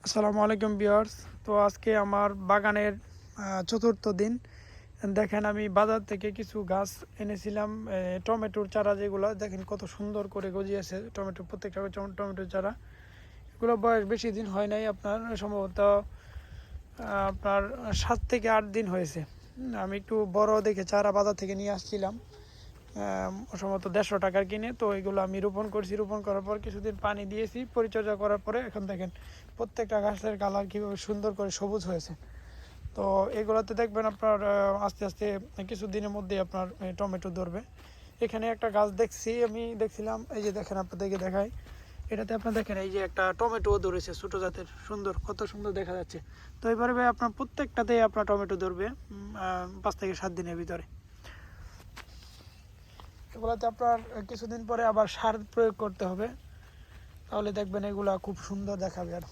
আসসালামু আলাইকুম ভিউয়ার্স। তো আজকে আমার বাগানের চতুর্থ দিন। দেখেন আমি বাজার থেকে কিছু গাছ এনেছিলাম, টমেটোর চারা, যেগুলো দেখেন কত সুন্দর করে গজিয়েছে টমেটো, প্রত্যেকটা টমেটোর চারা। এগুলো বয়স বেশি দিন হয় নাই, আপনার সম্ভবত আপনার 7 থেকে 8 দিন হয়েছে। আমি একটু বড় দেখে চারা বাজার থেকে নিয়ে আসছিলাম, সম্ভবত 150 টাকার কিনে। তো এগুলো আমি রোপণ করছি, রোপণ করার পর কিছুদিন পানি দিয়েছি, পরিচর্যা করার পরে এখন দেখেন প্রত্যেকটা গাছের কালার কীভাবে সুন্দর করে সবুজ হয়েছে। তো এগুলোতে দেখবেন আপনার আস্তে আস্তে কিছু দিনের মধ্যেই আপনার টমেটো ধরবে। এখানে একটা গাছ দেখছিলাম, এই যে দেখেন, আপনাদেরকে দেখাই। এটাতে আপনার দেখেন এই যে একটা টমেটো ধরেছে, ছোটো জাতের, সুন্দর, কত সুন্দর দেখা যাচ্ছে। তো এবারে ভাই আপনার প্রত্যেকটাতেই আপনার টমেটো ধরবে 5 থেকে 7 দিনের ভিতরে। এগুলোতে আপনার কিছুদিন পরে আবার সার প্রয়োগ করতে হবে, তাহলে দেখবেন এগুলা খুব সুন্দর দেখাবে আর